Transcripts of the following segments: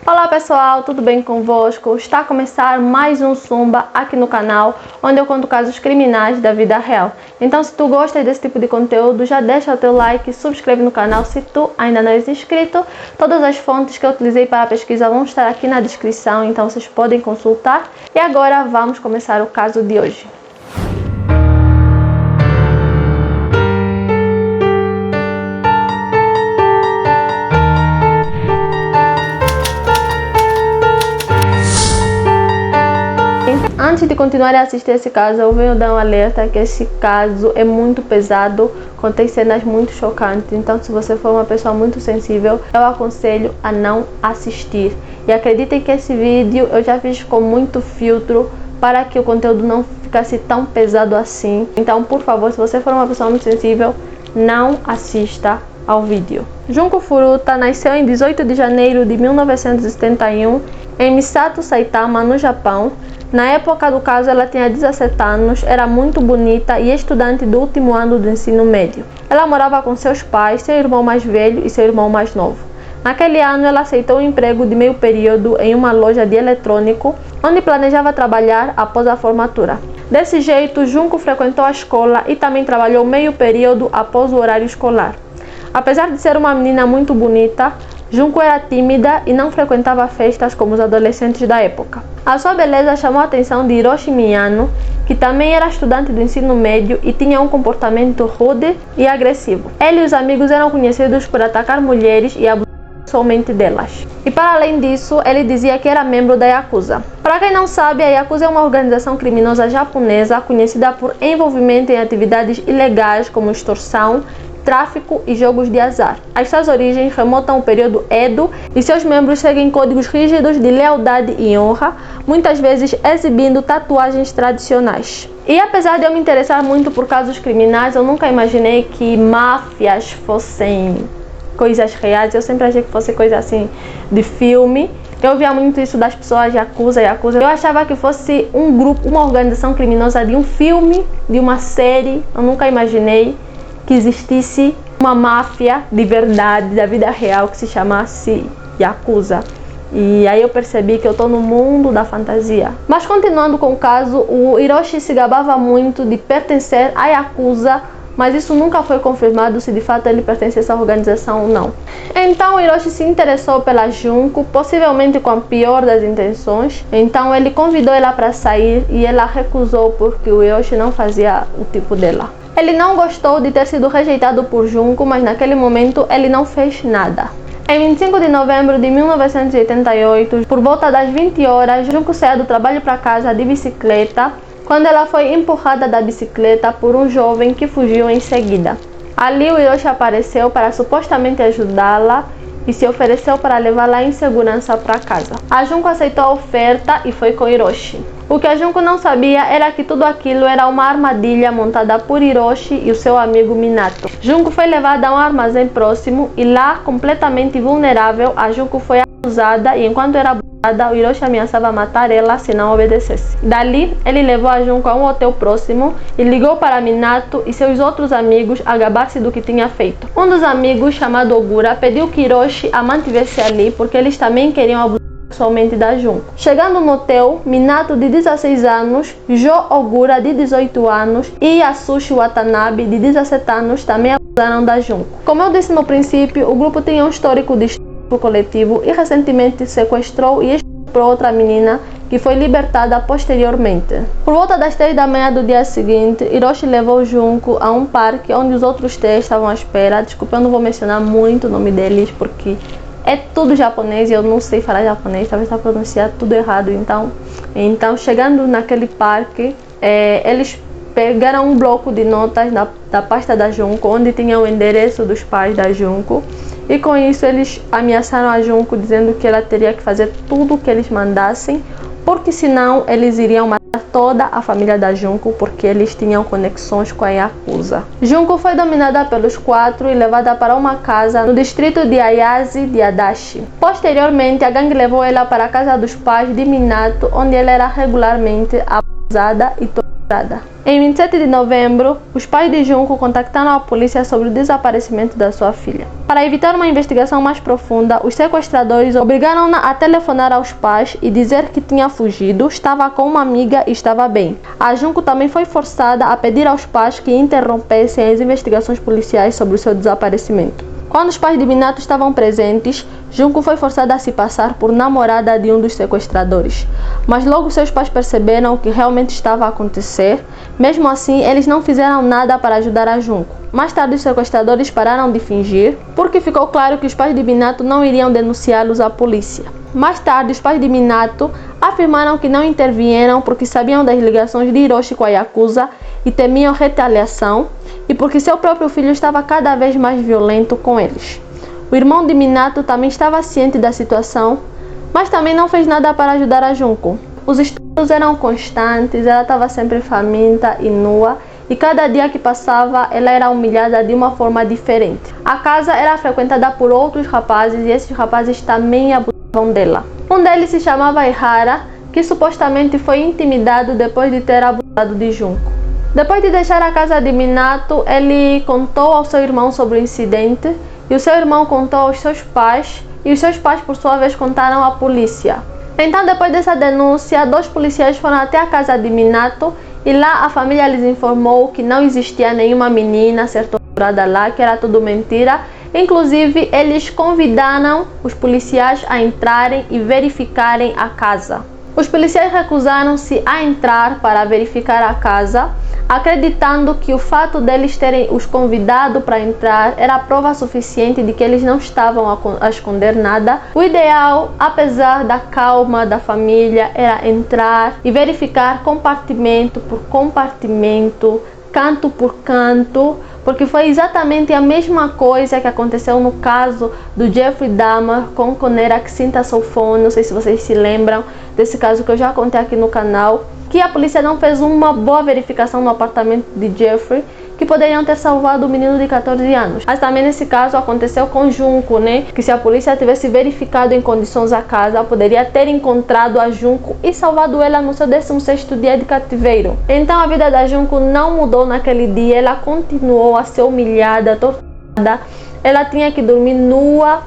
Olá pessoal, tudo bem convosco? Está a começar mais um Sumba aqui no canal, onde eu conto casos criminais da vida real. Então se tu gostas desse tipo de conteúdo, já deixa o teu like e subscreve no canal se tu ainda não és inscrito. Todas as fontes que eu utilizei para a pesquisa vão estar aqui na descrição, então vocês podem consultar. E agora vamos começar o caso de hoje. Antes de continuar a assistir esse caso, eu venho dar um alerta que esse caso é muito pesado, contém cenas muito chocantes, então se você for uma pessoa muito sensível, eu aconselho a não assistir. E acreditem que esse vídeo eu já fiz com muito filtro para que o conteúdo não ficasse tão pesado assim. Então, por favor, se você for uma pessoa muito sensível, não assista ao vídeo. Junko Furuta nasceu em 18 de janeiro de 1971 em Misato, Saitama, no Japão. Na época do caso, ela tinha 17 anos, era muito bonita e estudante do último ano do ensino médio. Ela morava com seus pais, seu irmão mais velho e seu irmão mais novo. Naquele ano, ela aceitou um emprego de meio período em uma loja de eletrônico, onde planejava trabalhar após a formatura. Desse jeito, Junko frequentou a escola e também trabalhou meio período após o horário escolar. Apesar de ser uma menina muito bonita, Junko era tímida e não frequentava festas como os adolescentes da época. A sua beleza chamou a atenção de Hiroshi Miyano, que também era estudante do ensino médio e tinha um comportamento rude e agressivo. Ele e os amigos eram conhecidos por atacar mulheres e abusar somente delas. E para além disso, ele dizia que era membro da Yakuza. Para quem não sabe, a Yakuza é uma organização criminosa japonesa conhecida por envolvimento em atividades ilegais como extorsão, tráfico e jogos de azar. As suas origens remontam ao período Edo e seus membros seguem códigos rígidos de lealdade e honra, muitas vezes exibindo tatuagens tradicionais. E apesar de eu me interessar muito por casos criminais, eu nunca imaginei que máfias fossem coisas reais. Eu sempre achei que fosse coisa assim de filme. Eu via muito isso das pessoas Yakuza. Eu achava que fosse um grupo, uma organização criminosa de um filme, de uma série. Eu nunca imaginei que existisse uma máfia de verdade, da vida real, que se chamasse Yakuza. E aí eu percebi que eu estou no mundo da fantasia. Mas continuando com o caso, o Hiroshi se gabava muito de pertencer à Yakuza, mas isso nunca foi confirmado se de fato ele pertence a essa organização ou não. Então o Hiroshi se interessou pela Junko, possivelmente com a pior das intenções. Então ele convidou ela para sair e ela recusou porque o Hiroshi não fazia o tipo dela. Ele não gostou de ter sido rejeitado por Junko, mas naquele momento ele não fez nada. Em 25 de novembro de 1988, por volta das 20 horas, Junko saiu do trabalho para casa de bicicleta, quando ela foi empurrada da bicicleta por um jovem que fugiu em seguida. Ali o Hiroshi apareceu para supostamente ajudá-la e se ofereceu para levá-la em segurança para casa. A Junko aceitou a oferta e foi com Hiroshi. O que a Junko não sabia era que tudo aquilo era uma armadilha montada por Hiroshi e o seu amigo Minato. Junko foi levada a um armazém próximo e lá, completamente vulnerável, a Junko foi abusada e enquanto era abusada, o Hiroshi ameaçava matar ela se não obedecesse. Dali, ele levou a Junko a um hotel próximo e ligou para Minato e seus outros amigos a gabar-se do que tinha feito. Um dos amigos, chamado Ogura, pediu que Hiroshi a mantivesse ali porque eles também queriam abusar somente da Junko. Chegando no hotel, Minato, de 16 anos, Jo Ogura, de 18 anos e Yasushi Watanabe, de 17 anos, também abusaram da Junko. Como eu disse no princípio, o grupo tinha um histórico de estupro coletivo e recentemente sequestrou e estuprou outra menina que foi libertada posteriormente. Por volta das 3 da manhã do dia seguinte, Hiroshi levou Junko a um parque onde os outros 3 estavam à espera. Desculpa, eu não vou mencionar muito o nome deles porque é tudo japonês e eu não sei falar japonês, talvez eu pronunciar tudo errado. Então chegando naquele parque, eles pegaram um bloco de notas da pasta da Junko, onde tinha o endereço dos pais da Junko. E com isso eles ameaçaram a Junko dizendo que ela teria que fazer tudo o que eles mandassem, porque senão eles iriam matar toda a família da Junko, porque eles tinham conexões com a Yakuza. Junko foi dominada pelos 4 e levada para uma casa no distrito de Ayase de Adachi. Posteriormente, a gangue levou ela para a casa dos pais de Minato, onde ela era regularmente abusada e torturada Em 27 de novembro, os pais de Junko contactaram a polícia sobre o desaparecimento da sua filha. Para evitar uma investigação mais profunda, os sequestradores obrigaram-na a telefonar aos pais e dizer que tinha fugido, estava com uma amiga e estava bem. A Junko também foi forçada a pedir aos pais que interrompessem as investigações policiais sobre o seu desaparecimento. Quando os pais de Minato estavam presentes, Junko foi forçada a se passar por namorada de um dos sequestradores. Mas logo seus pais perceberam o que realmente estava a acontecer. Mesmo assim, eles não fizeram nada para ajudar a Junko. Mais tarde, os sequestradores pararam de fingir, porque ficou claro que os pais de Minato não iriam denunciá-los à polícia. Mais tarde, os pais de Minato afirmaram que não intervieram porque sabiam das ligações de Hiroshi com a Yakuza e temiam retaliação, e porque seu próprio filho estava cada vez mais violento com eles. O irmão de Minato também estava ciente da situação, mas também não fez nada para ajudar a Junko. Os estudos eram constantes, ela estava sempre faminta e nua, e cada dia que passava ela era humilhada de uma forma diferente. A casa era frequentada por outros rapazes e esses rapazes também abusavam dela. Um deles se chamava Ihara, que supostamente foi intimidado depois de ter abusado de Junko. Depois de deixar a casa de Minato, ele contou ao seu irmão sobre o incidente e o seu irmão contou aos seus pais e os seus pais, por sua vez, contaram à polícia. Então, depois dessa denúncia, 2 policiais foram até a casa de Minato e lá a família lhes informou que não existia nenhuma menina a ser torturada lá, que era tudo mentira. Inclusive, eles convidaram os policiais a entrarem e verificarem a casa. Os policiais recusaram-se a entrar para verificar a casa, acreditando que o fato deles terem os convidado para entrar era prova suficiente de que eles não estavam a esconder nada. O ideal, apesar da calma da família, era entrar e verificar compartimento por compartimento, canto por canto, porque foi exatamente a mesma coisa que aconteceu no caso do Jeffrey Dahmer com Konera Xintasofone. Não sei se vocês se lembram desse caso que eu já contei aqui no canal, que a polícia não fez uma boa verificação no apartamento de Jeffrey, que poderiam ter salvado o menino de 14 anos. Mas também nesse caso aconteceu com Junko, né? Que se a polícia tivesse verificado em condições a casa, poderia ter encontrado a Junko e salvado ela no seu 16º dia de cativeiro. Então a vida da Junko não mudou naquele dia, ela continuou a ser humilhada, torturada. Ela tinha que dormir nua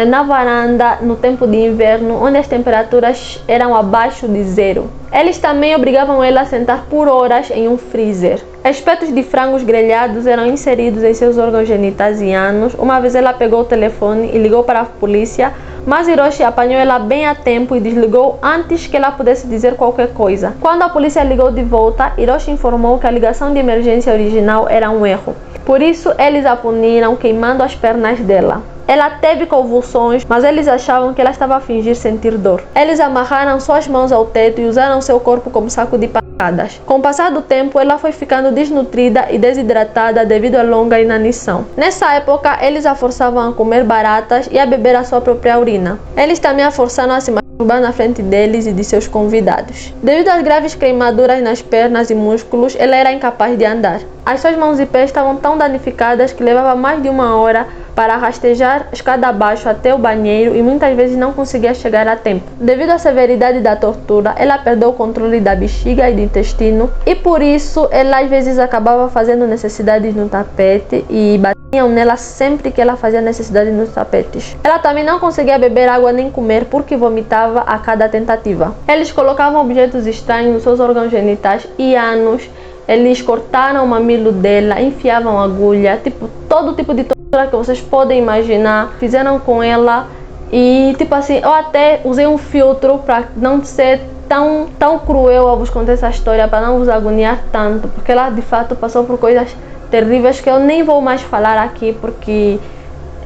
na varanda no tempo de inverno, onde as temperaturas eram abaixo de 0. Eles também obrigavam ela a sentar por horas em um freezer. Espetos de frangos grelhados eram inseridos em seus órgãos genitais e ânus. Uma vez ela pegou o telefone e ligou para a polícia, mas Hiroshi apanhou ela bem a tempo e desligou antes que ela pudesse dizer qualquer coisa. Quando a polícia ligou de volta, Hiroshi informou que a ligação de emergência original era um erro. Por isso, eles a puniram queimando as pernas dela. Ela teve convulsões, mas eles achavam que ela estava a fingir sentir dor. Eles amarraram suas mãos ao teto e usaram seu corpo como saco de pancadas. Com o passar do tempo, ela foi ficando desnutrida e desidratada devido à longa inanição. Nessa época, eles a forçavam a comer baratas e a beber a sua própria urina. Eles também a forçaram a se masturbar na frente deles e de seus convidados. Devido às graves queimaduras nas pernas e músculos, ela era incapaz de andar. As suas mãos e pés estavam tão danificadas que levava mais de 1 hora para rastejar escada abaixo até o banheiro e muitas vezes não conseguia chegar a tempo. Devido à severidade da tortura, ela perdeu o controle da bexiga e do intestino e por isso ela às vezes acabava fazendo necessidades no tapete e batiam nela sempre que ela fazia necessidade nos tapetes. Ela também não conseguia beber água nem comer porque vomitava a cada tentativa. Eles colocavam objetos estranhos nos seus órgãos genitais e ânus. Eles cortaram o mamilo dela, enfiavam agulha, todo tipo de tortura que vocês podem imaginar, fizeram com ela. E assim, eu até usei um filtro para não ser tão cruel ao vos contar essa história, para não vos agoniar tanto, porque ela de fato passou por coisas terríveis que eu nem vou mais falar aqui, porque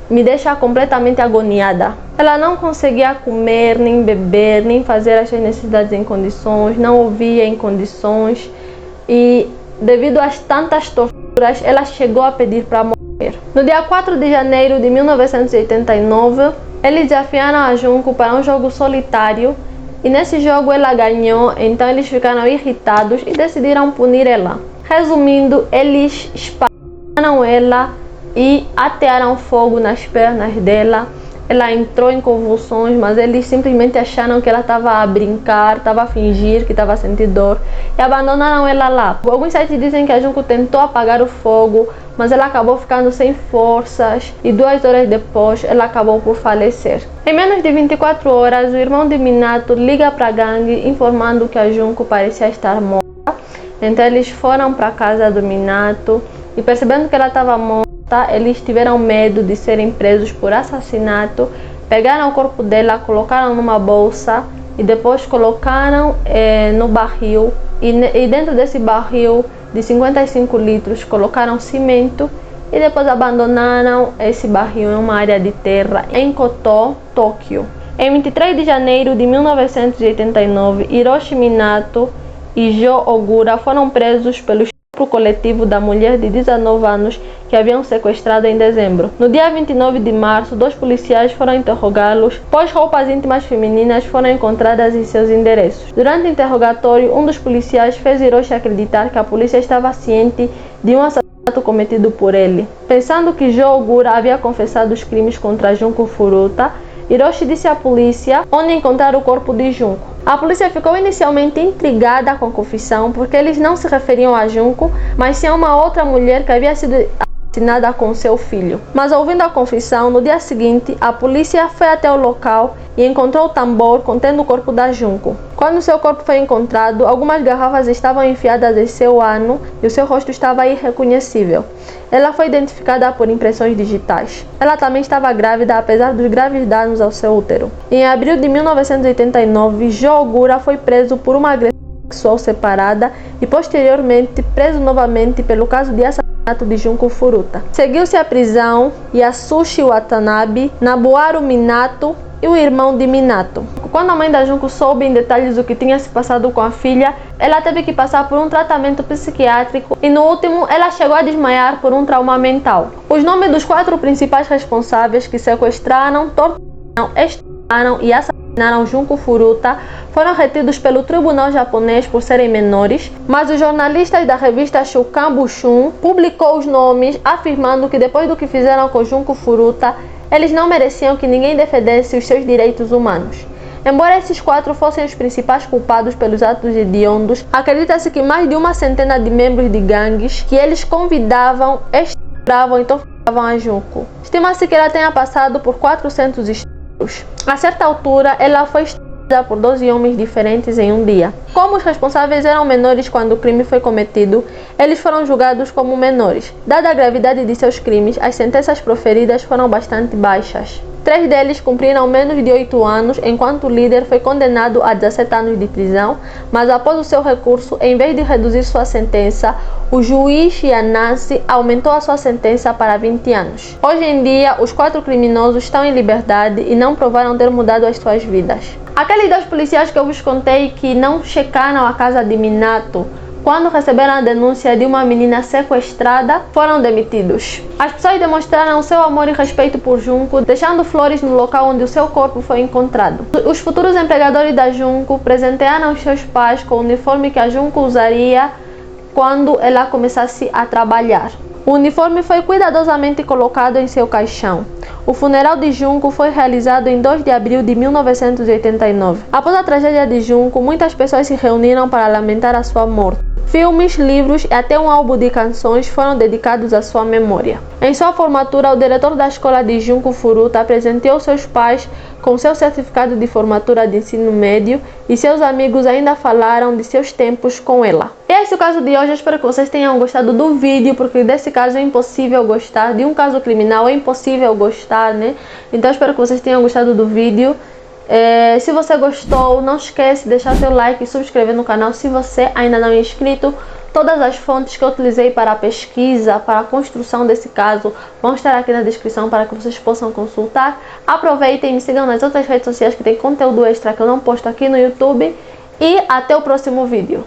me deixa completamente agoniada. Ela não conseguia comer, nem beber, nem fazer as suas necessidades em condições, não ouvia em condições. E devido às tantas torturas, ela chegou a pedir para morrer. No dia 4 de janeiro de 1989, eles desafiaram a Junko para um jogo solitário e nesse jogo ela ganhou, então eles ficaram irritados e decidiram punir ela. Resumindo, eles espalharam ela e atearam fogo nas pernas dela. ela entrou em convulsões, mas eles simplesmente acharam que ela estava a brincar, estava a fingir que estava a sentir dor e abandonaram ela lá. Alguns sites dizem que a Junko tentou apagar o fogo, mas ela acabou ficando sem forças e 2 horas depois ela acabou por falecer. Em menos de 24 horas, o irmão de Minato liga para a gangue informando que a Junko parecia estar morta. Então eles foram para a casa do Minato e, percebendo que ela estava morta, eles tiveram medo de serem presos por assassinato, pegaram o corpo dela, colocaram numa bolsa e depois colocaram no barril e dentro desse barril de 55 litros colocaram cimento e depois abandonaram esse barril em uma área de terra em Koto, Tóquio. Em 23 de janeiro de 1989, Hiroshi Minato e Jo Ogura foram presos pelo estupro coletivo da mulher de 19 anos que haviam sequestrado em dezembro. No dia 29 de março, 2 policiais foram interrogá-los, pois roupas íntimas femininas foram encontradas em seus endereços. Durante o interrogatório, um dos policiais fez Hiroshi acreditar que a polícia estava ciente de um assassinato cometido por ele. Pensando que Jo Ogura havia confessado os crimes contra Junko Furuta, Hiroshi disse à polícia onde encontrar o corpo de Junko. A polícia ficou inicialmente intrigada com a confissão, porque eles não se referiam a Junko, mas sim a uma outra mulher que havia sido assassinada com seu filho. Mas ouvindo a confissão, no dia seguinte, a polícia foi até o local e encontrou o tambor contendo o corpo da Junko. Quando seu corpo foi encontrado, algumas garrafas estavam enfiadas em seu ano e o seu rosto estava irreconhecível. Ela foi identificada por impressões digitais. Ela também estava grávida, apesar dos graves danos ao seu útero. Em abril de 1989, Jo Ogura foi preso por uma agressão sexual separada e posteriormente preso novamente pelo caso de assassinato de Junko Furuta. Seguiu-se a prisão Yasushi Watanabe, Nobuharu Minato e o irmão de Minato. Quando a mãe da Junko soube em detalhes o que tinha se passado com a filha, ela teve que passar por um tratamento psiquiátrico e no último ela chegou a desmaiar por um trauma mental. Os nomes dos 4 principais responsáveis que sequestraram, torturaram, estupraram e assassinaram Junko Furuta foram retidos pelo tribunal japonês por serem menores, mas os jornalistas da revista Shukan Bushun publicou os nomes, afirmando que depois do que fizeram com Junko Furuta, eles não mereciam que ninguém defendesse os seus direitos humanos. Embora esses 4 fossem os principais culpados pelos atos hediondos, acredita-se que mais de uma centena de membros de gangues que eles convidavam, estupravam e torturavam a Junko. Estima-se que ela tenha passado por 400 estupros. A certa altura, ela foi estuprada por 12 homens diferentes em um dia. Como os responsáveis eram menores quando o crime foi cometido, eles foram julgados como menores. Dada a gravidade de seus crimes, as sentenças proferidas foram bastante baixas. 3 deles cumpriram menos de 8 anos, enquanto o líder foi condenado a 17 anos de prisão, mas após o seu recurso, em vez de reduzir sua sentença, o juiz Yanase aumentou a sua sentença para 20 anos. Hoje em dia, os 4 criminosos estão em liberdade e não provaram ter mudado as suas vidas. Aqueles 2 policiais que eu vos contei que não checaram a casa de Minato, quando receberam a denúncia de uma menina sequestrada, foram demitidos. As pessoas demonstraram seu amor e respeito por Junko, deixando flores no local onde o seu corpo foi encontrado. Os futuros empregadores da Junko presentearam os seus pais com o uniforme que a Junko usaria quando ela começasse a trabalhar. O uniforme foi cuidadosamente colocado em seu caixão. O funeral de Junko foi realizado em 2 de abril de 1989. Após a tragédia de Junko, muitas pessoas se reuniram para lamentar a sua morte. Filmes, livros e até um álbum de canções foram dedicados à sua memória. Em sua formatura, o diretor da escola de Junko Furuta presenteou seus pais com seu certificado de formatura de ensino médio e seus amigos ainda falaram de seus tempos com ela. E esse é o caso de hoje. Eu espero que vocês tenham gostado do vídeo, porque desse caso é impossível gostar, de um caso criminal é impossível gostar, né? Então eu espero que vocês tenham gostado do vídeo. Se você gostou, não esquece de deixar seu like e subscrever no canal se você ainda não é inscrito. Todas as fontes que eu utilizei para a pesquisa, para a construção desse caso, vão estar aqui na descrição para que vocês possam consultar. Aproveitem e me sigam nas outras redes sociais que tem conteúdo extra que eu não posto aqui no YouTube. E até o próximo vídeo.